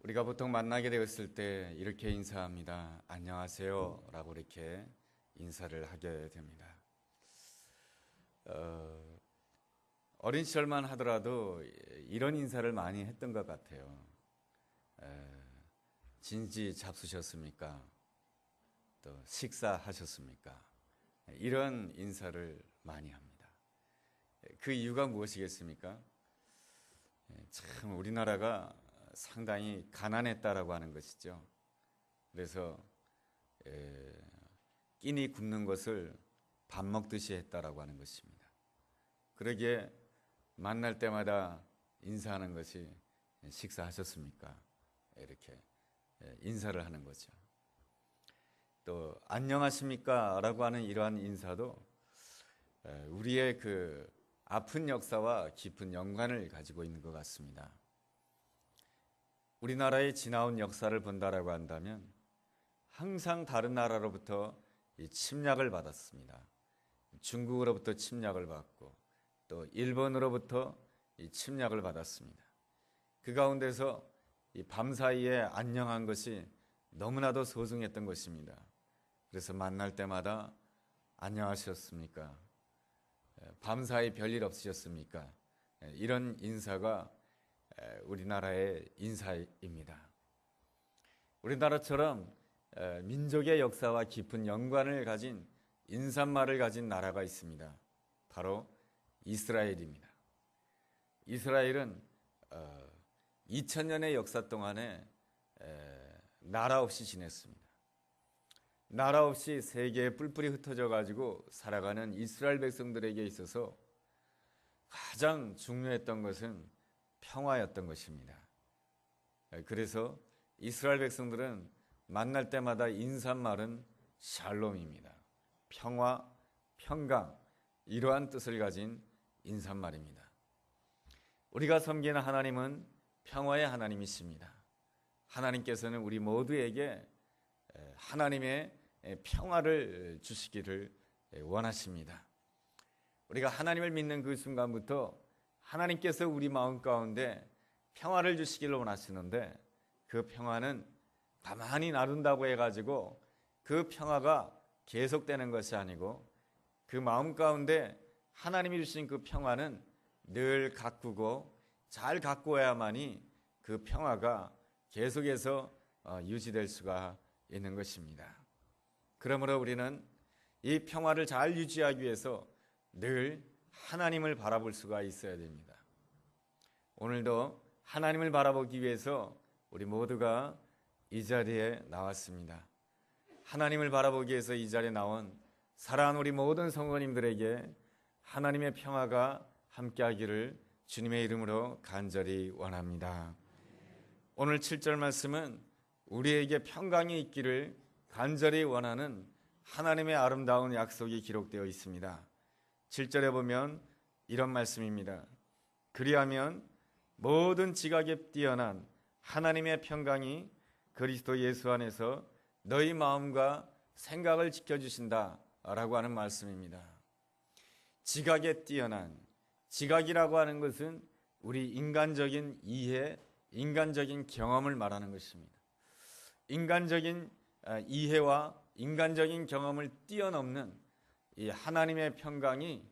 우리가 보통 만나게 되었을 때 이렇게 인사합니다. 안녕하세요 라고 이렇게 인사를 하게 됩니다. 어린 시절만 하더라도 이런 인사를 많이 했던 것 같아요. 진지 잡수셨습니까? 또 식사하셨습니까? 이런 인사를 많이 합니다. 그 이유가 무엇이겠습니까? 참 우리나라가 상당히 가난했다라고 하는 것이죠. 그래서 끼니 굶는 것을 밥 먹듯이 했다라고 하는 것입니다. 그러기에 만날 때마다 인사하는 것이 식사하셨습니까? 이렇게 인사를 하는 거죠. 또 안녕하십니까? 라고 하는 이러한 인사도 우리의 그 아픈 역사와 깊은 연관을 가지고 있는 것 같습니다. 우리나라의 지나온 역사를 본다라고 한다면 항상 다른 나라로부터 침략을 받았습니다. 중국으로부터 침략을 받고 또 일본으로부터 침략을 받았습니다. 그 가운데서 밤사이에 안녕한 것이 너무나도 소중했던 것입니다. 그래서 만날 때마다 안녕하셨습니까? 밤사이 별일 없으셨습니까? 이런 인사가 우리나라의 인사입니다. 우리나라처럼 민족의 역사와 깊은 연관을 가진 인사말을 가진 나라가 있습니다. 바로 이스라엘입니다. 이스라엘은 2000년의 역사 동안에 나라 없이 지냈습니다. 나라 없이 세계에 뿔뿔이 흩어져 가지고 살아가는 이스라엘 백성들에게 있어서 가장 중요했던 것은 평화였던 것입니다. 그래서 이스라엘 백성들은 만날 때마다 인사말은 샬롬입니다. 평화, 평강, 이러한 뜻을 가진 인사말입니다. 우리가 섬기는 하나님은 평화의 하나님이십니다. 하나님께서는 우리 모두에게 하나님의 평화를 주시기를 원하십니다. 우리가 하나님을 믿는 그 순간부터 하나님께서 우리 마음 가운데 평화를 주시기를 원하시는데 그 평화는 가만히 놔둔다고 해가지고 그 평화가 계속되는 것이 아니고 그 마음 가운데 하나님이 주신 그 평화는 늘 가꾸고 잘 가꾸어야만이 그 평화가 계속해서 유지될 수가 있는 것입니다. 그러므로 우리는 이 평화를 잘 유지하기 위해서 늘 하나님을 바라볼 수가 있어야 됩니다. 오늘도 하나님을 바라보기 위해서 우리 모두가 이 자리에 나왔습니다. 하나님을 바라보기 위해서 이 자리에 나온 사랑하는 우리 모든 성도님들에게 하나님의 평화가 함께하기를 주님의 이름으로 간절히 원합니다. 오늘 7절 말씀은 우리에게 평강이 있기를 간절히 원하는 하나님의 아름다운 약속이 기록되어 있습니다. 7절에 보면 이런 말씀입니다. 그리하면 모든 지각에 뛰어난 하나님의 평강이 그리스도 예수 안에서 너희 마음과 생각을 지켜주신다 라고 하는 말씀입니다. 지각에 뛰어난, 지각이라고 하는 것은 우리 인간적인 이해, 인간적인 경험을 말하는 것입니다. 인간적인 이해와 인간적인 경험을 뛰어넘는 이 하나님의 평강이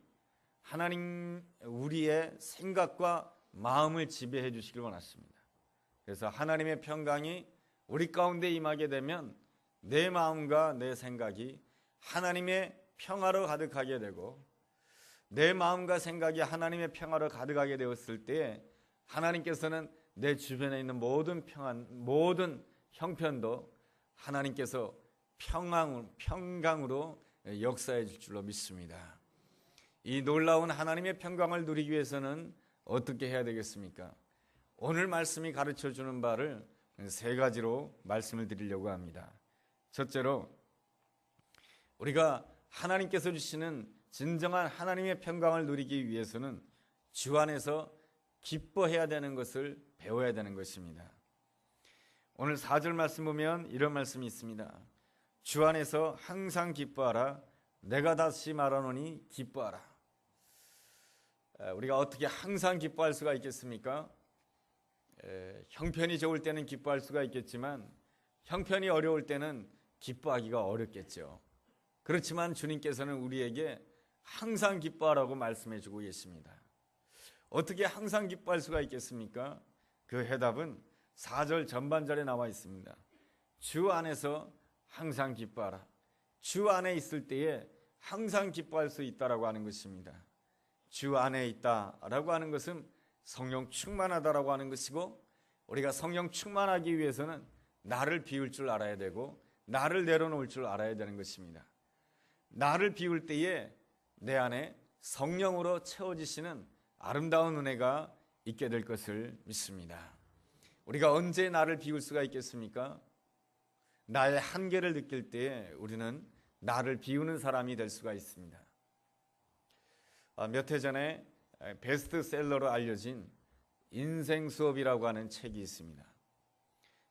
하나님 우리의 생각과 마음을 지배해 주시길 원하십니다. 그래서 하나님의 평강이 우리 가운데 임하게 되면 내 마음과 내 생각이 하나님의 평화로 가득하게 되고 내 마음과 생각이 하나님의 평화로 가득하게 되었을 때 하나님께서는 내 주변에 있는 모든 모든 형편도 하나님께서 평강으로 역사해 줄 줄로 믿습니다. 이 놀라운 하나님의 평강을 누리기 위해서는 어떻게 해야 되겠습니까? 오늘 말씀이 가르쳐 주는 바를 세 가지로 말씀을 드리려고 합니다. 첫째로 우리가 하나님께서 주시는 진정한 하나님의 평강을 누리기 위해서는 주 안에서 기뻐해야 되는 것을 배워야 되는 것입니다. 오늘 4절 말씀 보면 이런 말씀이 있습니다. 주 안에서 항상 기뻐하라. 내가 다시 말하노니 기뻐하라. 우리가 어떻게 항상 기뻐할 수가 있겠습니까? 형편이 좋을 때는 기뻐할 수가 있겠지만 형편이 어려울 때는 기뻐하기가 어렵겠죠. 그렇지만 주님께서는 우리에게 항상 기뻐하라고 말씀해 주고 계십니다. 어떻게 항상 기뻐할 수가 있겠습니까? 그 해답은 4절 전반절에 나와 있습니다. 주 안에서 항상 기뻐하라. 주 안에 있을 때에 항상 기뻐할 수 있다라고 하는 것입니다. 주 안에 있다라고 하는 것은 성령 충만하다라고 하는 것이고, 우리가 성령 충만하기 위해서는 나를 비울 줄 알아야 되고 나를 내려놓을 줄 알아야 되는 것입니다. 나를 비울 때에 내 안에 성령으로 채워지시는 아름다운 은혜가 있게 될 것을 믿습니다. 우리가 언제 나를 비울 수가 있겠습니까? 나의 한계를 느낄 때에 우리는 나를 비우는 사람이 될 수가 있습니다. 몇 해 전에 베스트셀러로 알려진 인생 수업이라고 하는 책이 있습니다.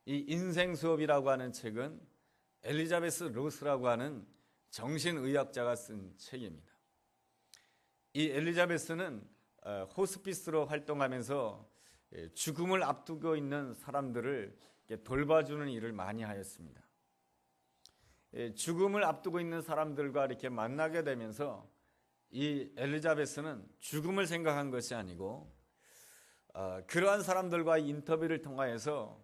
이 인생 수업이라고 하는 책은 엘리자베스 로스라고 하는 정신의학자가 쓴 책입니다. 이 엘리자베스는 호스피스로 활동하면서 죽음을 앞두고 있는 사람들을 돌봐주는 일을 많이 하였습니다. 죽음을 앞두고 있는 사람들과 이렇게 만나게 되면서 이 엘리자베스는 죽음을 생각한 것이 아니고 그러한 사람들과 인터뷰를 통하여서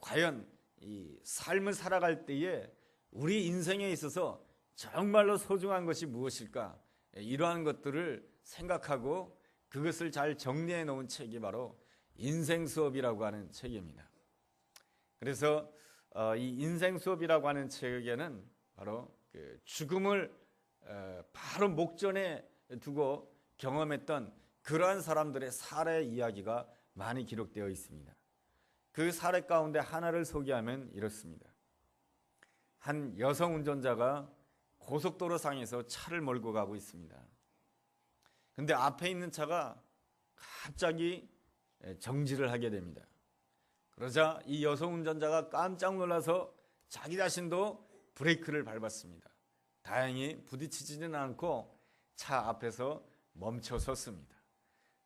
과연 이 삶을 살아갈 때에 우리 인생에 있어서 정말로 소중한 것이 무엇일까, 이러한 것들을 생각하고 그것을 잘 정리해 놓은 책이 바로 인생 수업이라고 하는 책입니다. 그래서 이 인생 수업이라고 하는 책에는 바로 그 죽음을 바로 목전에 두고 경험했던 그러한 사람들의 사례 이야기가 많이 기록되어 있습니다. 그 사례 가운데 하나를 소개하면 이렇습니다. 한 여성 운전자가 고속도로 상에서 차를 몰고 가고 있습니다. 근데 앞에 있는 차가 갑자기 정지를 하게 됩니다. 그러자 이 여성 운전자가 깜짝 놀라서 자기 자신도 브레이크를 밟았습니다. 다행히 부딪히지는 않고 차 앞에서 멈춰 섰습니다.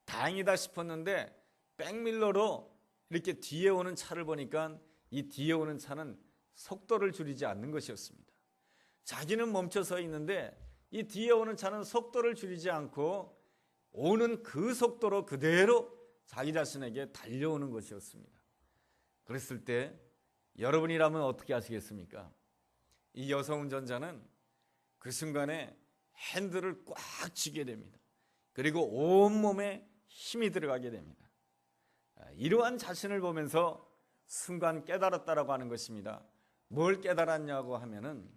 다행이다 싶었는데 백밀러로 이렇게 뒤에 오는 차를 보니까 이 뒤에 오는 차는 속도를 줄이지 않는 것이었습니다. 자기는 멈춰 서 있는데 이 뒤에 오는 차는 속도를 줄이지 않고 오는 그 속도로 그대로 자기 자신에게 달려오는 것이었습니다. 그랬을 때 여러분이라면 어떻게 하시겠습니까? 이 여성 운전자는 그 순간에 핸들을 꽉 쥐게 됩니다. 그리고 온몸에 힘이 들어가게 됩니다. 이러한 자신을 보면서 순간 깨달았다라고 하는 것입니다. 뭘 깨달았냐고 하면은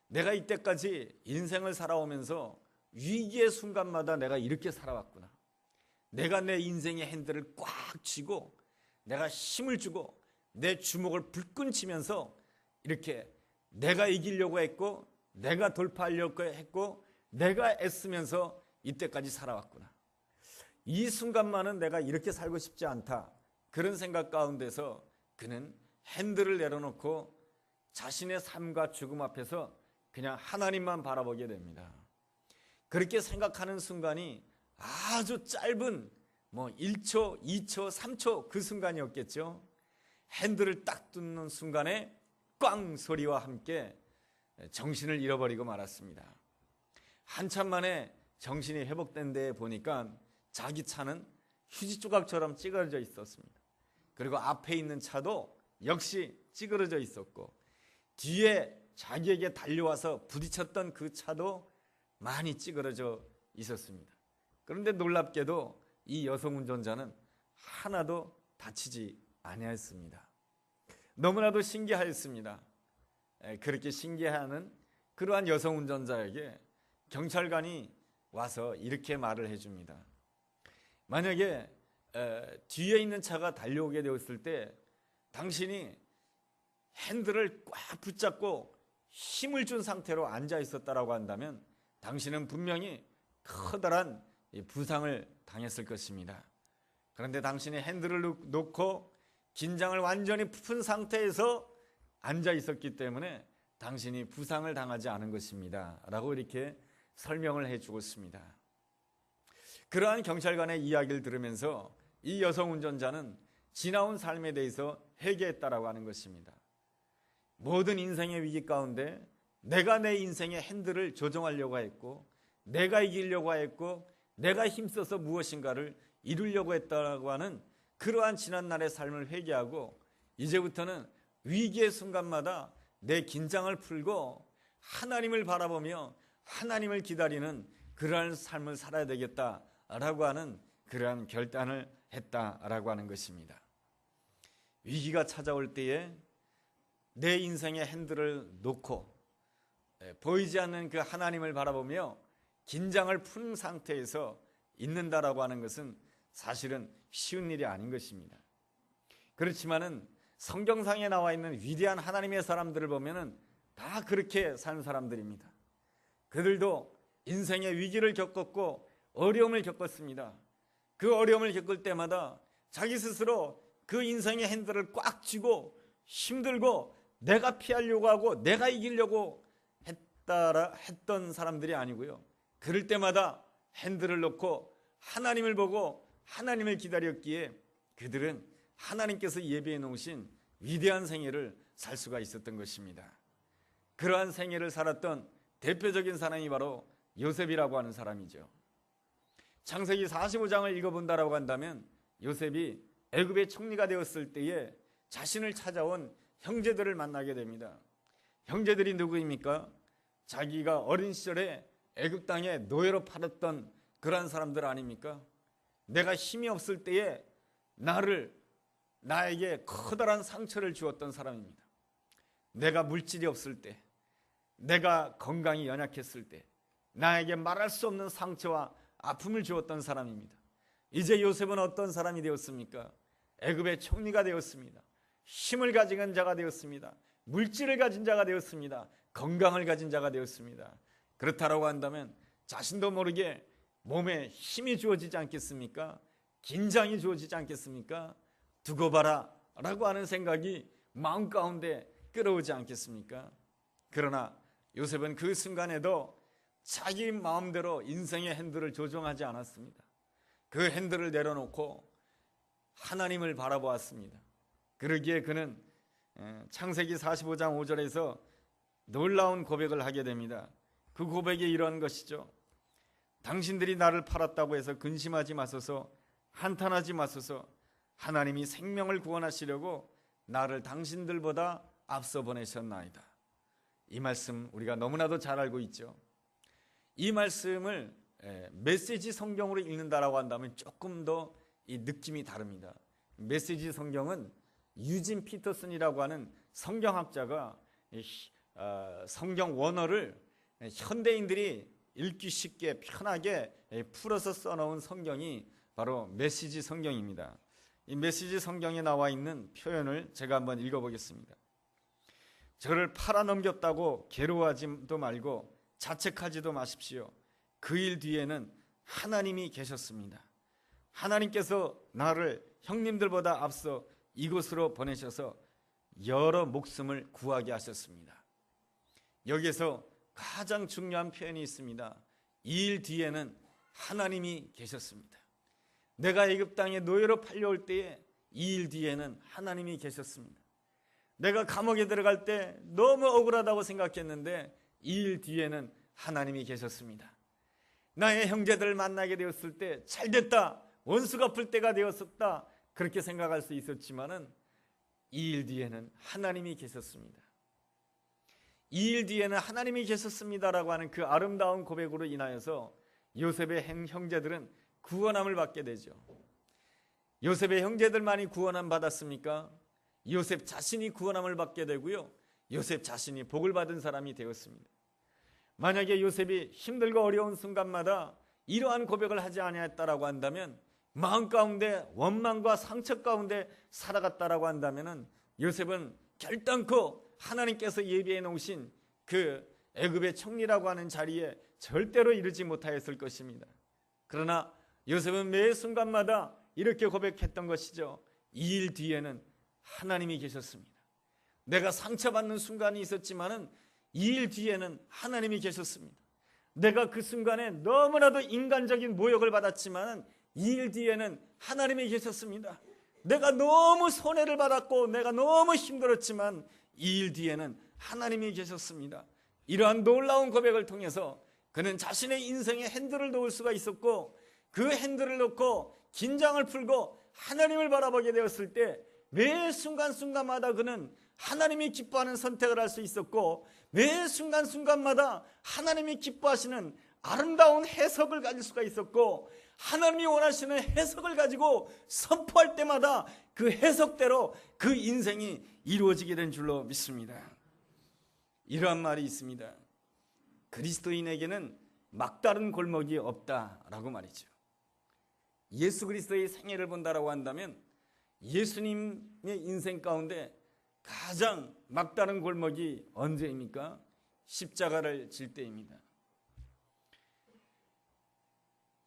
내가 이때까지 인생을 살아오면서 위기의 순간마다 내가 이렇게 살아왔구나. 내가 내 인생의 핸들을 꽉 쥐고 내가 힘을 주고 내 주먹을 불끈 치면서 이렇게 내가 이기려고 했고 내가 돌파하려고 했고 내가 애쓰면서 이때까지 살아왔구나. 이 순간만은 내가 이렇게 살고 싶지 않다. 그런 생각 가운데서 그는 핸들을 내려놓고 자신의 삶과 죽음 앞에서 그냥 하나님만 바라보게 됩니다. 그렇게 생각하는 순간이 아주 짧은 1초, 2초, 3초 그 순간이었겠죠. 핸들을 딱 뚫는 순간에 꽝 소리와 함께 정신을 잃어버리고 말았습니다. 한참 만에 정신이 회복된 데 보니까 자기 차는 휴지 조각처럼 찌그러져 있었습니다. 그리고 앞에 있는 차도 역시 찌그러져 있었고 뒤에 자기에게 달려와서 부딪혔던 그 차도 많이 찌그러져 있었습니다. 그런데 놀랍게도 이 여성 운전자는 하나도 다치지 아니하였습니다. 너무나도 신기하였습니다. 그렇게 신기해하는 그러한 여성 운전자에게 경찰관이 와서 이렇게 말을 해줍니다. 만약에 뒤에 있는 차가 달려오게 되었을 때 당신이 핸들을 꽉 붙잡고 힘을 준 상태로 앉아 있었다라고 한다면 당신은 분명히 커다란 부상을 당했을 것입니다. 그런데 당신이 핸들을 놓고 긴장을 완전히 푼 상태에서 앉아 있었기 때문에 당신이 부상을 당하지 않은 것입니다. 라고 이렇게 설명을 해주고 있습니다. 그러한 경찰관의 이야기를 들으면서 이 여성 운전자는 지나온 삶에 대해서 회개했다라고 하는 것입니다. 모든 인생의 위기 가운데 내가 내 인생의 핸들을 조정하려고 했고, 내가 이기려고 했고, 내가 힘써서 무엇인가를 이루려고 했다라고 하는 그러한 지난날의 삶을 회개하고, 이제부터는 위기의 순간마다 내 긴장을 풀고 하나님을 바라보며 하나님을 기다리는 그러한 삶을 살아야 되겠다라고 하는 그러한 결단을 했다라고 하는 것입니다. 위기가 찾아올 때에 내 인생의 핸들을 놓고 보이지 않는 그 하나님을 바라보며 긴장을 푼 상태에서 있는다라고 하는 것은 사실은 쉬운 일이 아닌 것입니다. 그렇지만은 성경상에 나와 있는 위대한 하나님의 사람들을 보면은 다 그렇게 산 사람들입니다. 그들도 인생의 위기를 겪었고 어려움을 겪었습니다. 그 어려움을 겪을 때마다 자기 스스로 그 인생의 핸들을 꽉 쥐고 힘들고 내가 피하려고 하고 내가 이기려고 했던 사람들이 아니고요. 그럴 때마다 핸들을 놓고 하나님을 보고 하나님을 기다렸기에 그들은 하나님께서 예비해 놓으신 위대한 생애를 살 수가 있었던 것입니다. 그러한 생애를 살았던 대표적인 사람이 바로 요셉이라고 하는 사람이죠. 창세기 45장을 읽어본다라고 한다면 요셉이 애굽의 총리가 되었을 때에 자신을 찾아온 형제들을 만나게 됩니다. 형제들이 누구입니까? 자기가 어린 시절에 애굽 땅에 노예로 팔았던 그러한 사람들 아닙니까? 내가 힘이 없을 때에 나에게 커다란 상처를 주었던 사람입니다. 내가 물질이 없을 때, 내가 건강이 연약했을 때 나에게 말할 수 없는 상처와 아픔을 주었던 사람입니다. 이제 요셉은 어떤 사람이 되었습니까? 애굽의 총리가 되었습니다. 힘을 가진 자가 되었습니다. 물질을 가진 자가 되었습니다. 건강을 가진 자가 되었습니다. 그렇다라고 한다면 자신도 모르게 몸에 힘이 주어지지 않겠습니까? 긴장이 주어지지 않겠습니까? 두고 봐라 라고 하는 생각이 마음 가운데 끌어오지 않겠습니까? 그러나 요셉은 그 순간에도 자기 마음대로 인생의 핸들을 조정하지 않았습니다. 그 핸들을 내려놓고 하나님을 바라보았습니다. 그러기에 그는 창세기 45장 5절에서 놀라운 고백을 하게 됩니다. 그 고백이 이런 것이죠. 당신들이 나를 팔았다고 해서 근심하지 마소서, 한탄하지 마소서. 하나님이 생명을 구원하시려고 나를 당신들보다 앞서 보내셨나이다. 이 말씀 우리가 너무나도 잘 알고 있죠. 이 말씀을 메시지 성경으로 읽는다라고 한다면 조금 더 이 느낌이 다릅니다. 메시지 성경은 유진 피터슨이라고 하는 성경학자가 성경 원어를 현대인들이 읽기 쉽게 편하게 풀어서 써놓은 성경이 바로 메시지 성경입니다. 이 메시지 성경에 나와 있는 표현을 제가 한번 읽어보겠습니다. 저를 팔아넘겼다고 괴로워하지도 말고 자책하지도 마십시오. 그 일 뒤에는 하나님이 계셨습니다. 하나님께서 나를 형님들보다 앞서 이곳으로 보내셔서 여러 목숨을 구하게 하셨습니다. 여기에서 가장 중요한 표현이 있습니다. 이 일 뒤에는 하나님이 계셨습니다. 내가 애굽 땅에 노예로 팔려올 때에 이 일 뒤에는 하나님이 계셨습니다. 내가 감옥에 들어갈 때 너무 억울하다고 생각했는데 이 일 뒤에는 하나님이 계셨습니다. 나의 형제들을 만나게 되었을 때 잘됐다, 원수 갚을 때가 되었었다, 그렇게 생각할 수 있었지만은 이 일 뒤에는 하나님이 계셨습니다. 이 일 뒤에는 하나님이 계셨습니다라고 하는 그 아름다운 고백으로 인하여서 요셉의 형제들은 구원함을 받게 되죠. 요셉의 형제들만이 구원함 받았습니까? 요셉 자신이 구원함을 받게 되고요, 요셉 자신이 복을 받은 사람이 되었습니다. 만약에 요셉이 힘들고 어려운 순간마다 이러한 고백을 하지 아니했다라고 한다면, 마음 가운데 원망과 상처 가운데 살아갔다라고 한다면은 요셉은 결단코 하나님께서 예비해 놓으신 그 애굽의 총리라고 하는 자리에 절대로 이르지 못하였을 것입니다. 그러나 요셉은 매 순간마다 이렇게 고백했던 것이죠. 이 일 뒤에는 하나님이 계셨습니다. 내가 상처받는 순간이 있었지만은 이 일 뒤에는 하나님이 계셨습니다. 내가 그 순간에 너무나도 인간적인 모욕을 받았지만은 이 일 뒤에는 하나님이 계셨습니다. 내가 너무 손해를 받았고 내가 너무 힘들었지만 이 일 뒤에는 하나님이 계셨습니다. 이러한 놀라운 고백을 통해서 그는 자신의 인생에 핸들을 놓을 수가 있었고, 그 핸들을 놓고 긴장을 풀고 하나님을 바라보게 되었을 때 매 순간순간마다 그는 하나님이 기뻐하는 선택을 할 수 있었고, 매 순간순간마다 하나님이 기뻐하시는 아름다운 해석을 가질 수가 있었고, 하나님이 원하시는 해석을 가지고 선포할 때마다 그 해석대로 그 인생이 이루어지게 된 줄로 믿습니다. 이러한 말이 있습니다. 그리스도인에게는 막다른 골목이 없다라고 말이죠. 예수 그리스도의 생애를 본다라고 한다면 예수님의 인생 가운데 가장 막다른 골목이 언제입니까? 십자가를 질 때입니다.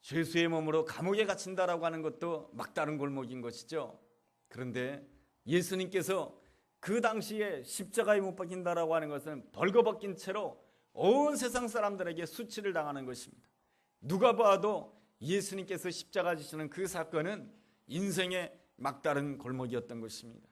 죄수의 몸으로 감옥에 갇힌다라고 하는 것도 막다른 골목인 것이죠. 그런데 예수님께서 그 당시에 십자가에 못 박힌다라고 하는 것은 벌거벗긴 채로 온 세상 사람들에게 수치를 당하는 것입니다. 누가 봐도 예수님께서 십자가 지시는 그 사건은 인생의 막다른 골목이었던 것입니다.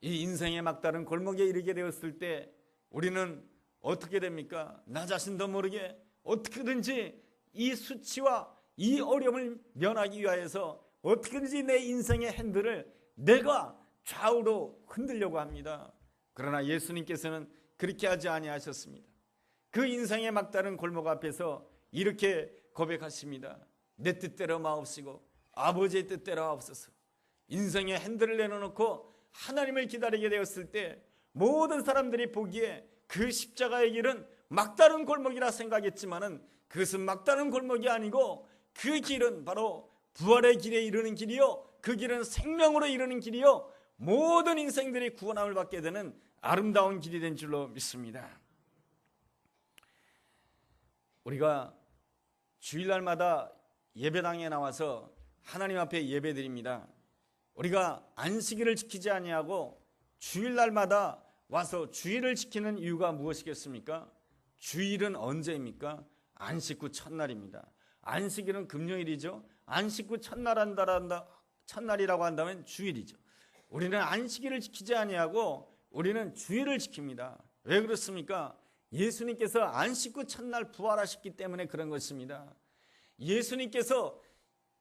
이 인생의 막다른 골목에 이르게 되었을 때 우리는 어떻게 됩니까? 나 자신도 모르게 어떻게든지 이 수치와 이 어려움을 면하기 위하여서 어떻게든지 내 인생의 핸들을 내가 좌우로 흔들려고 합니다. 그러나 예수님께서는 그렇게 하지 아니하셨습니다. 그 인생의 막다른 골목 앞에서 이렇게 고백하십니다. 내 뜻대로 마옵시고 아버지의 뜻대로 하옵소서. 인생의 핸들을 내려놓고 하나님을 기다리게 되었을 때 모든 사람들이 보기에 그 십자가의 길은 막다른 골목이라 생각했지만은 그것은 막다른 골목이 아니고 그 길은 바로 부활의 길에 이르는 길이요, 그 길은 생명으로 이르는 길이요, 모든 인생들이 구원함을 받게 되는 아름다운 길이 된 줄로 믿습니다. 우리가 주일날마다 예배당에 나와서 하나님 앞에 예배드립니다. 우리가 안식일을 지키지 아니하고 주일날마다 와서 주일을 지키는 이유가 무엇이겠습니까? 주일은 언제입니까? 안식 후 첫날입니다. 안식일은 금요일이죠. 안식 후 첫날이라고 한다면 주일이죠. 우리는 안식일을 지키지 아니하고 우리는 주일을 지킵니다. 왜 그렇습니까? 예수님께서 안식 후 첫날 부활하셨기 때문에 그런 것입니다. 예수님께서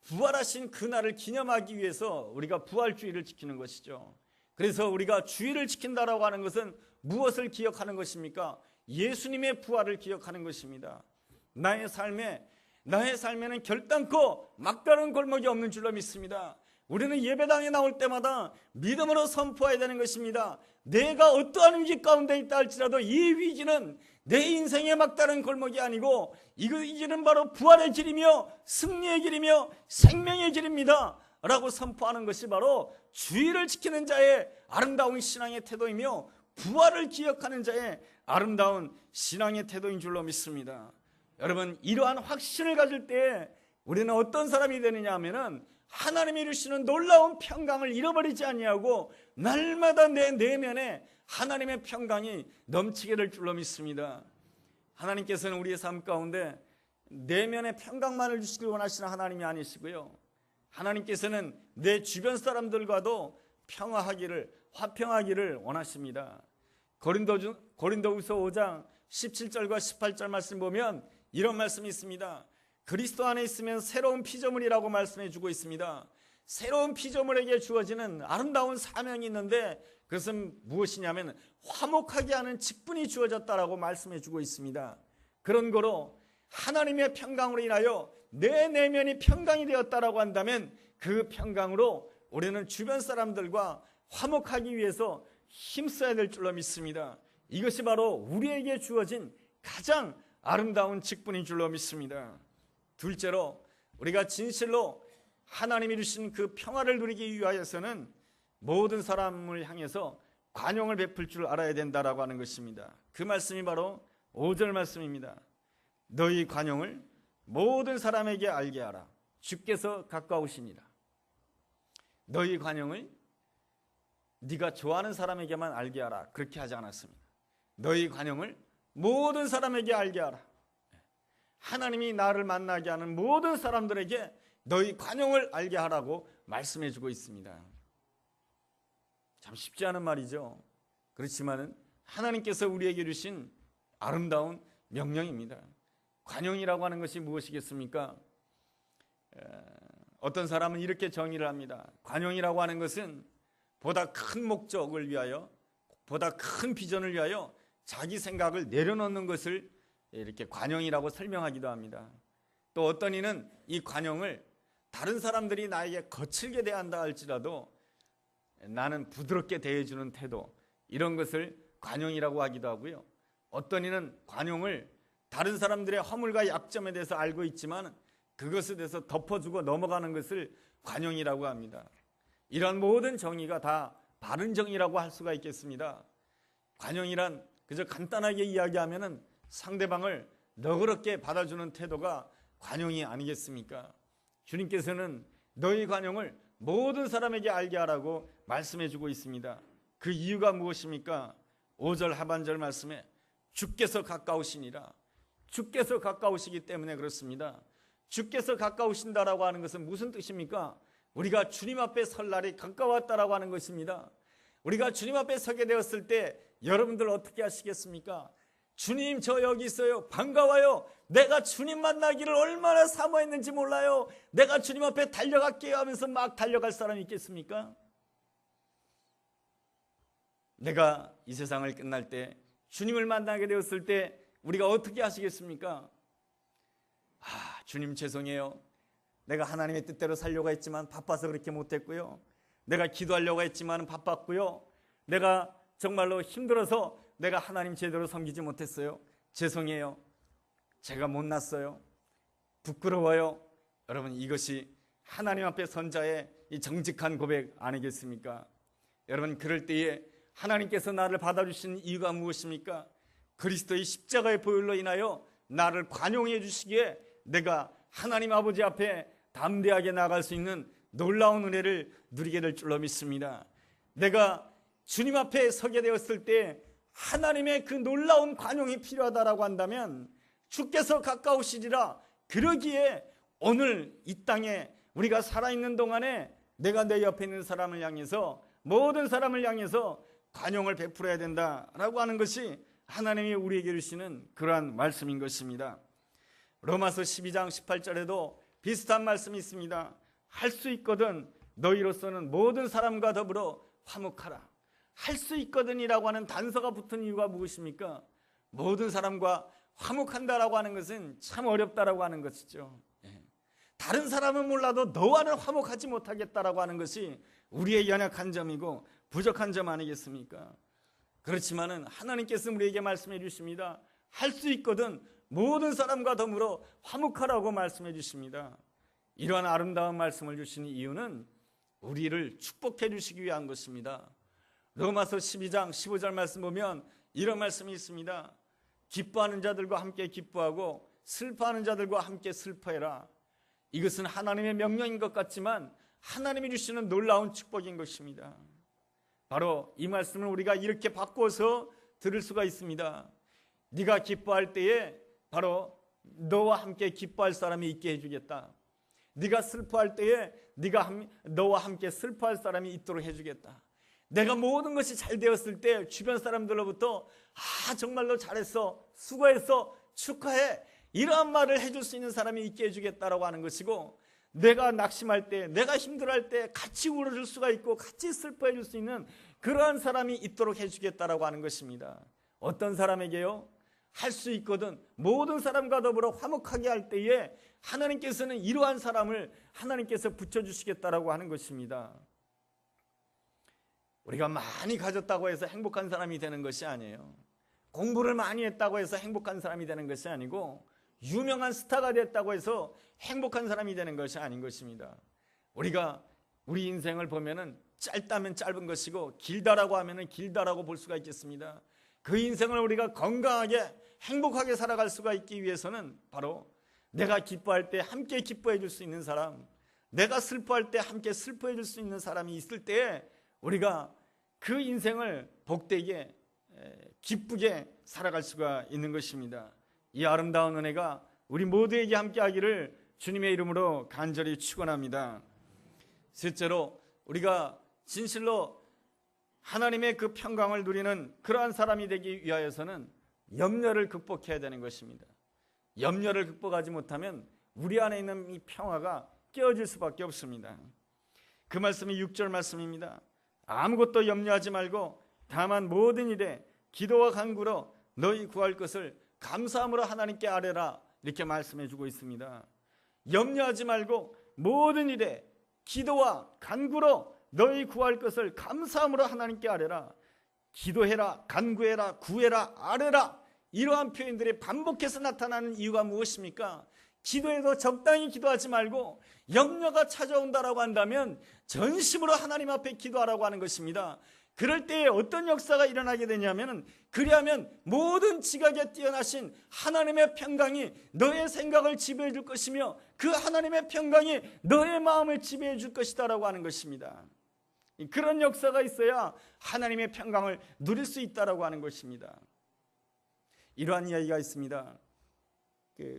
부활하신 그날을 기념하기 위해서 우리가 부활주일을 지키는 것이죠. 그래서 우리가 주일을 지킨다라고 하는 것은 무엇을 기억하는 것입니까? 예수님의 부활을 기억하는 것입니다. 나의 삶에는 결단코 막다른 골목이 없는 줄로 믿습니다. 우리는 예배당에 나올 때마다 믿음으로 선포해야 되는 것입니다. 내가 어떠한 위기 가운데 있다 할지라도 이 위기는 내 인생의 막다른 골목이 아니고 이 길은 바로 부활의 길이며 승리의 길이며 생명의 길입니다 라고 선포하는 것이 바로 주의를 지키는 자의 아름다운 신앙의 태도이며 부활을 기억하는 자의 아름다운 신앙의 태도인 줄로 믿습니다. 여러분, 이러한 확신을 가질 때 우리는 어떤 사람이 되느냐 하면은 하나님이 이루시는 놀라운 평강을 잃어버리지 아니하고 날마다 내 내면에 하나님의 평강이 넘치게 될 줄로 믿습니다. 하나님께서는 우리의 삶 가운데 내면의 평강만을 주시길 원하시는 하나님이 아니시고요, 하나님께서는 내 주변 사람들과도 평화하기를, 화평하기를 원하십니다. 고린도후서 5장 17절과 18절 말씀 보면 이런 말씀이 있습니다. 그리스도 안에 있으면 새로운 피조물이라고 말씀해 주고 있습니다. 새로운 피조물에게 주어지는 아름다운 사명이 있는데 그것은 무엇이냐면 화목하게 하는 직분이 주어졌다라고 말씀해 주고 있습니다. 그런 거로 하나님의 평강으로 인하여 내 내면이 평강이 되었다라고 한다면 그 평강으로 우리는 주변 사람들과 화목하기 위해서 힘써야 될 줄로 믿습니다. 이것이 바로 우리에게 주어진 가장 아름다운 직분인 줄로 믿습니다. 둘째로, 우리가 진실로 하나님이 주신 그 평화를 누리기 위하여서는 모든 사람을 향해서 관용을 베풀 줄 알아야 된다라고 하는 것입니다. 그 말씀이 바로 5절 말씀입니다. 너희 관용을 모든 사람에게 알게 하라. 주께서 가까우시니라. 너희 관용을 네가 좋아하는 사람에게만 알게 하라, 그렇게 하지 않았습니다. 너희 관용을 모든 사람에게 알게 하라. 하나님이 나를 만나게 하는 모든 사람들에게 너희 관용을 알게 하라고 말씀해 주고 있습니다. 참 쉽지 않은 말이죠. 그렇지만은 하나님께서 우리에게 주신 아름다운 명령입니다. 관용이라고 하는 것이 무엇이겠습니까? 어떤 사람은 이렇게 정의를 합니다. 관용이라고 하는 것은 보다 큰 목적을 위하여, 보다 큰 비전을 위하여 자기 생각을 내려놓는 것을 이렇게 관용이라고 설명하기도 합니다. 또 어떤 이는 이 관용을 다른 사람들이 나에게 거칠게 대한다 할지라도 나는 부드럽게 대해주는 태도, 이런 것을 관용이라고 하기도 하고요. 어떤 이는 관용을 다른 사람들의 허물과 약점에 대해서 알고 있지만 그것에 대해서 덮어주고 넘어가는 것을 관용이라고 합니다. 이런 모든 정의가 다 바른 정의라고 할 수가 있겠습니다. 관용이란 그저 간단하게 이야기하면 상대방을 너그럽게 받아주는 태도가 관용이 아니겠습니까? 주님께서는 너희 관용을 모든 사람에게 알게 하라고 말씀해 주고 있습니다. 그 이유가 무엇입니까? 5절 하반절 말씀에 주께서 가까우시니라. 주께서 가까우시기 때문에 그렇습니다. 주께서 가까우신다라고 하는 것은 무슨 뜻입니까? 우리가 주님 앞에 설 날이 가까웠다라고 하는 것입니다. 우리가 주님 앞에 서게 되었을 때 여러분들 어떻게 하시겠습니까? 주님, 저 여기 있어요. 반가워요. 내가 주님 만나기를 얼마나 사모했는지 몰라요. 내가 주님 앞에 달려갈게요 하면서 막 달려갈 사람이 있겠습니까? 내가 이 세상을 끝날 때 주님을 만나게 되었을 때 우리가 어떻게 하시겠습니까? 주님 죄송해요. 내가 하나님의 뜻대로 살려고 했지만 바빠서 그렇게 못했고요. 내가 기도하려고 했지만 바빴고요. 내가 정말로 힘들어서 내가 하나님 제대로 섬기지 못했어요. 죄송해요. 제가 못났어요. 부끄러워요. 여러분, 이것이 하나님 앞에 선 자의 이 정직한 고백 아니겠습니까? 여러분, 그럴 때에 하나님께서 나를 받아주신 이유가 무엇입니까? 그리스도의 십자가의 보혈로 인하여 나를 관용해 주시기에 내가 하나님 아버지 앞에 담대하게 나아갈 수 있는 놀라운 은혜를 누리게 될 줄로 믿습니다. 내가 주님 앞에 서게 되었을 때 하나님의 그 놀라운 관용이 필요하다라고 한다면 주께서 가까우시리라. 그러기에 오늘 이 땅에 우리가 살아있는 동안에 내가 내 옆에 있는 사람을 향해서, 모든 사람을 향해서 관용을 베풀어야 된다라고 하는 것이 하나님이 우리에게 주시는 그러한 말씀인 것입니다. 로마서 12장 18절에도 비슷한 말씀이 있습니다. 할 수 있거든 너희로서는 모든 사람과 더불어 화목하라. 할 수 있거든이라고 하는 단서가 붙은 이유가 무엇입니까? 모든 사람과 화목한다라고 하는 것은 참 어렵다라고 하는 것이죠. 다른 사람은 몰라도 너와는 화목하지 못하겠다라고 하는 것이 우리의 연약한 점이고 부족한 점 아니겠습니까? 그렇지만은 하나님께서 우리에게 말씀해 주십니다. 할 수 있거든 모든 사람과 더불어 화목하라고 말씀해 주십니다. 이러한 아름다운 말씀을 주시는 이유는 우리를 축복해 주시기 위한 것입니다. 로마서 12장 15절 말씀 보면 이런 말씀이 있습니다. 기뻐하는 자들과 함께 기뻐하고 슬퍼하는 자들과 함께 슬퍼해라. 이것은 하나님의 명령인 것 같지만 하나님이 주시는 놀라운 축복인 것입니다. 바로 이 말씀을 우리가 이렇게 바꿔서 들을 수가 있습니다. 네가 기뻐할 때에 바로 너와 함께 기뻐할 사람이 있게 해주겠다. 네가 슬퍼할 때에 너와 함께 슬퍼할 사람이 있도록 해주겠다. 내가 모든 것이 잘 되었을 때 주변 사람들로부터 정말로 잘했어, 수고했어, 축하해, 이러한 말을 해줄 수 있는 사람이 있게 해주겠다라고 하는 것이고, 내가 낙심할 때, 내가 힘들어할 때 같이 울어줄 수가 있고 같이 슬퍼해 줄 수 있는 그러한 사람이 있도록 해주겠다라고 하는 것입니다. 어떤 사람에게요? 할 수 있거든 모든 사람과 더불어 화목하게 할 때에 하나님께서는 이러한 사람을 하나님께서 붙여주시겠다라고 하는 것입니다. 우리가 많이 가졌다고 해서 행복한 사람이 되는 것이 아니에요. 공부를 많이 했다고 해서 행복한 사람이 되는 것이 아니고, 유명한 스타가 됐다고 해서 행복한 사람이 되는 것이 아닌 것입니다. 우리가 우리 인생을 보면은 짧다면 짧은 것이고 길다라고 하면은 길다라고 볼 수가 있겠습니다. 그 인생을 우리가 건강하게 행복하게 살아갈 수가 있기 위해서는 바로 내가 기뻐할 때 함께 기뻐해 줄 수 있는 사람, 내가 슬퍼할 때 함께 슬퍼해 줄 수 있는 사람이 있을 때 우리가 그 인생을 복되게 기쁘게 살아갈 수가 있는 것입니다. 이 아름다운 은혜가 우리 모두에게 함께 하기를 주님의 이름으로 간절히 축원합니다. 셋째로, 우리가 진실로 하나님의 그 평강을 누리는 그러한 사람이 되기 위하여서는 염려를 극복해야 되는 것입니다. 염려를 극복하지 못하면 우리 안에 있는 이 평화가 깨어질 수밖에 없습니다. 그 말씀이 6절 말씀입니다. 아무것도 염려하지 말고 다만 모든 일에 기도와 간구로 너희 구할 것을 감사함으로 하나님께 아뢰라, 이렇게 말씀해 주고 있습니다. 염려하지 말고 모든 일에 기도와 간구로 너희 구할 것을 감사함으로 하나님께 아뢰라. 기도해라, 간구해라, 구해라, 아뢰라, 이러한 표현들이 반복해서 나타나는 이유가 무엇입니까? 기도해도 적당히 기도하지 말고 염려가 찾아온다라고 한다면 전심으로 하나님 앞에 기도하라고 하는 것입니다. 그럴 때에 어떤 역사가 일어나게 되냐면, 그리하면 모든 지각에 뛰어나신 하나님의 평강이 너의 생각을 지배해 줄 것이며 그 하나님의 평강이 너의 마음을 지배해 줄 것이다라고 하는 것입니다. 그런 역사가 있어야 하나님의 평강을 누릴 수 있다라고 하는 것입니다. 이러한 이야기가 있습니다.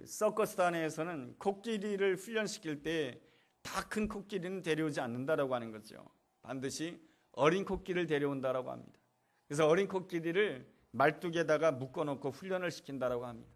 서커스단에서는 코끼리를 훈련시킬 때 다 큰 코끼리는 데려오지 않는다라고 하는 거죠. 반드시 어린 코끼리를 데려온다라고 합니다. 그래서 어린 코끼리를 말뚝에다가 묶어놓고 훈련을 시킨다라고 합니다.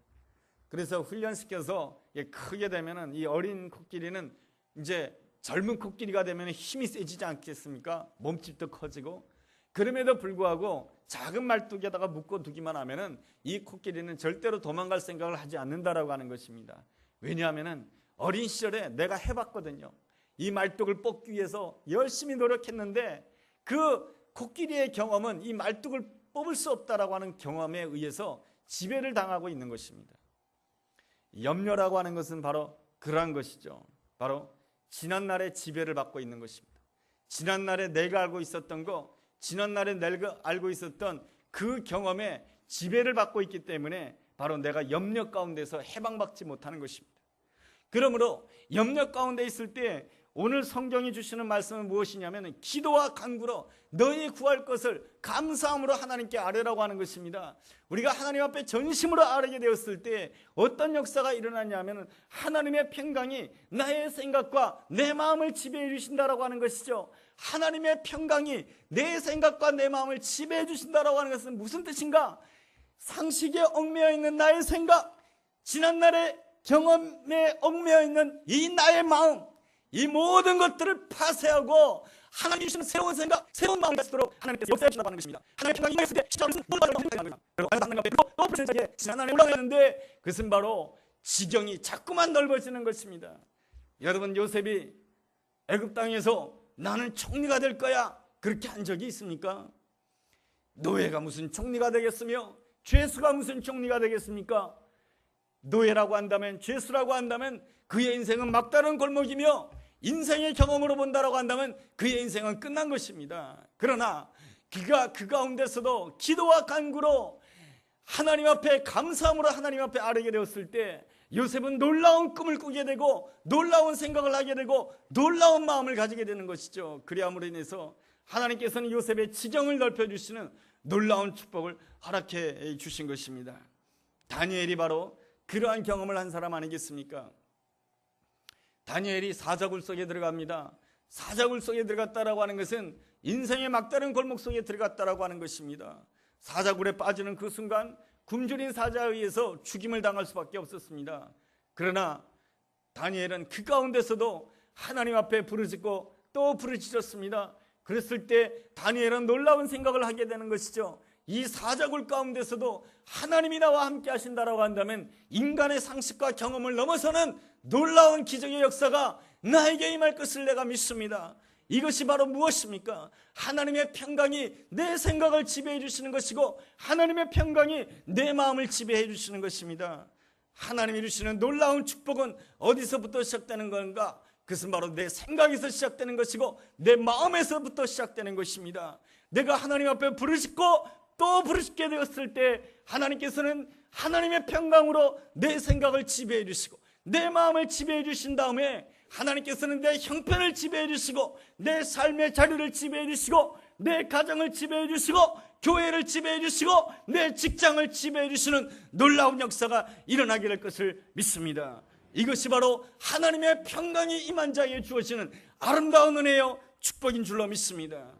그래서 훈련시켜서 크게 되면은 이 어린 코끼리는 이제 젊은 코끼리가 되면 힘이 세지지 않겠습니까? 몸집도 커지고. 그럼에도 불구하고 작은 말뚝에다가 묶어두기만 하면은 이 코끼리는 절대로 도망갈 생각을 하지 않는다라고 하는 것입니다. 왜냐하면은 어린 시절에 내가 해봤거든요. 이 말뚝을 뽑기 위해서 열심히 노력했는데 그 코끼리의 경험은 이 말뚝을 뽑을 수 없다라고 하는 경험에 의해서 지배를 당하고 있는 것입니다. 염려라고 하는 것은 바로 그러한 것이죠. 바로 지난날의 지배를 받고 있는 것입니다. 지난날에 내가 알고 있었던 거, 지난날에 내가 알고 있었던 그 경험에 지배를 받고 있기 때문에 바로 내가 염려 가운데서 해방받지 못하는 것입니다. 그러므로 염려 가운데 있을 때 오늘 성경이 주시는 말씀은 무엇이냐면 기도와 간구로 너희 구할 것을 감사함으로 하나님께 아뢰라고 하는 것입니다. 우리가 하나님 앞에 전심으로 아뢰게 되었을 때 어떤 역사가 일어나냐면 하나님의 평강이 나의 생각과 내 마음을 지배해 주신다라고 하는 것이죠. 하나님의 평강이 내 생각과 내 마음을 지배해 주신다라고 하는 것은 무슨 뜻인가? 상식에 얽매여 있는 나의 생각, 지난날의 경험에 얽매여 있는 이 나의 마음, 이 모든 것들을 파쇄하고 하나님 주시는 새로운 생각, 새로운 마음이 가지도록 하나님께서 역사해 주신다고 하는 것입니다. 하나님의 평강이 임했을 때 십자가를 물받으러 행복하는 것입니다. 그리고 하나님 앞에 또 부르짖기에 지난날에 올라가는데 그것은 바로 지경이 자꾸만 넓어지는 것입니다. 여러분, 요셉이 애굽 땅에서 나는 총리가 될 거야 그렇게 한 적이 있습니까? 노예가 무슨 총리가 되겠으며 죄수가 무슨 총리가 되겠습니까? 노예라고 한다면, 죄수라고 한다면 그의 인생은 막다른 골목이며 인생의 경험으로 본다라고 한다면 그의 인생은 끝난 것입니다. 그러나 그가 그 가운데서도 기도와 간구로 하나님 앞에 감사함으로 하나님 앞에 아뢰게 되었을 때 요셉은 놀라운 꿈을 꾸게 되고 놀라운 생각을 하게 되고 놀라운 마음을 가지게 되는 것이죠. 그리함으로 인해서 하나님께서는 요셉의 지경을 넓혀주시는 놀라운 축복을 허락해 주신 것입니다. 다니엘이 바로 그러한 경험을 한 사람 아니겠습니까? 다니엘이 사자굴 속에 들어갑니다. 사자굴 속에 들어갔다라고 하는 것은 인생의 막다른 골목 속에 들어갔다라고 하는 것입니다. 사자굴에 빠지는 그 순간 굶주린 사자에 의해서 죽임을 당할 수밖에 없었습니다. 그러나 다니엘은 그 가운데서도 하나님 앞에 부르짖고 또 부르짖었습니다. 그랬을 때 다니엘은 놀라운 생각을 하게 되는 것이죠. 이 사자굴 가운데서도 하나님이 나와 함께 하신다라고 한다면 인간의 상식과 경험을 넘어서는 놀라운 기적의 역사가 나에게 임할 것을 내가 믿습니다. 이것이 바로 무엇입니까? 하나님의 평강이 내 생각을 지배해 주시는 것이고 하나님의 평강이 내 마음을 지배해 주시는 것입니다. 하나님이 주시는 놀라운 축복은 어디서부터 시작되는 건가? 그것은 바로 내 생각에서 시작되는 것이고 내 마음에서부터 시작되는 것입니다. 내가 하나님 앞에 부르짖고 또 부르짖게 되었을 때 하나님께서는 하나님의 평강으로 내 생각을 지배해 주시고 내 마음을 지배해 주신 다음에 하나님께서는 내 형편을 지배해 주시고 내 삶의 자리를 지배해 주시고 내 가정을 지배해 주시고 교회를 지배해 주시고 내 직장을 지배해 주시는 놀라운 역사가 일어나게 될 것을 믿습니다. 이것이 바로 하나님의 평강이 임한 자에게 주어지는 아름다운 은혜요 축복인 줄로 믿습니다.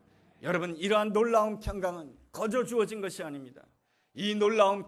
여러분, 이러한 놀라운 평강은 거저 주어진 것이 아닙니다. 이 놀라운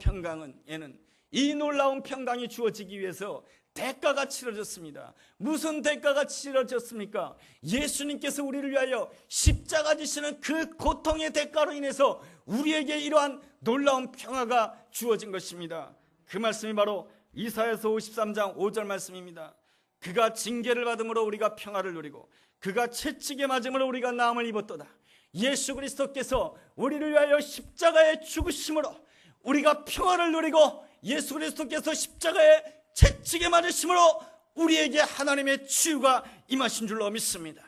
평강이 주어지기 위해서 대가가 치러졌습니다. 무슨 대가가 치러졌습니까? 예수님께서 우리를 위하여 십자가 지시는 그 고통의 대가로 인해서 우리에게 이러한 놀라운 평화가 주어진 것입니다. 그 말씀이 바로 이사야서 53장 5절 말씀입니다. 그가 징계를 받음으로 우리가 평화를 누리고 그가 채찍에 맞음으로 우리가 나음을 입었도다. 예수 그리스도께서 우리를 위하여 십자가에 죽으심으로 우리가 평화를 누리고 예수 그리스도께서 십자가에 채찍에 맞으심으로 우리에게 하나님의 치유가 임하신 줄로 믿습니다.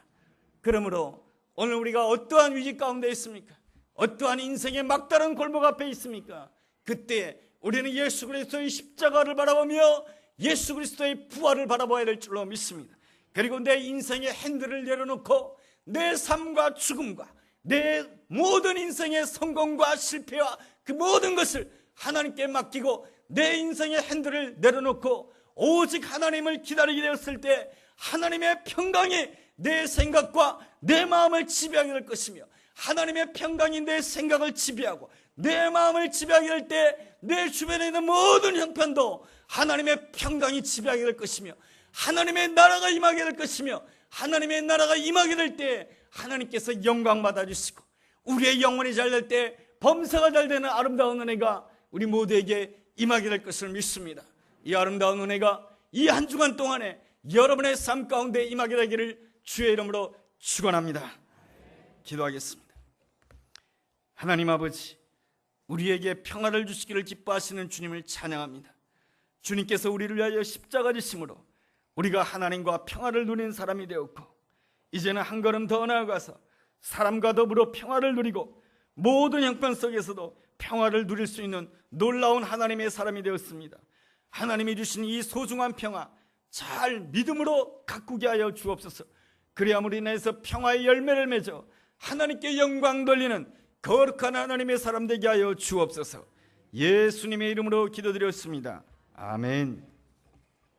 그러므로 오늘 우리가 어떠한 위기 가운데 있습니까? 어떠한 인생의 막다른 골목 앞에 있습니까? 그때 우리는 예수 그리스도의 십자가를 바라보며 예수 그리스도의 부활을 바라봐야 될 줄로 믿습니다. 그리고 내 인생의 핸들을 내려놓고 내 삶과 죽음과 내 모든 인생의 성공과 실패와 그 모든 것을 하나님께 맡기고 내 인생의 핸들을 내려놓고 오직 하나님을 기다리게 되었을 때 하나님의 평강이 내 생각과 내 마음을 지배하게 될 것이며 하나님의 평강이 내 생각을 지배하고 내 마음을 지배하게 될 때 내 주변에 있는 모든 형편도 하나님의 평강이 지배하게 될 것이며 하나님의 나라가 임하게 될 것이며 하나님의 나라가 임하게 될 때 하나님께서 영광 받아주시고 우리의 영혼이 잘 될 때 범사가 잘 되는 아름다운 은혜가 우리 모두에게 임하게 될 것을 믿습니다. 이 아름다운 은혜가 이 한 주간 동안에 여러분의 삶 가운데 임하게 되기를 주의 이름으로 축원합니다. 기도하겠습니다. 하나님 아버지, 우리에게 평화를 주시기를 기뻐하시는 주님을 찬양합니다. 주님께서 우리를 위하여 십자가 지심으로 우리가 하나님과 평화를 누리는 사람이 되었고 이제는 한 걸음 더 나아가서 사람과 더불어 평화를 누리고 모든 형편 속에서도 평화를 누릴 수 있는 놀라운 하나님의 사람이 되었습니다. 하나님이 주신 이 소중한 평화 잘 믿음으로 가꾸게 하여 주옵소서. 그리함으로 인해서 평화의 열매를 맺어 하나님께 영광 돌리는 거룩한 하나님의 사람 되게 하여 주옵소서. 예수님의 이름으로 기도드렸습니다. 아멘.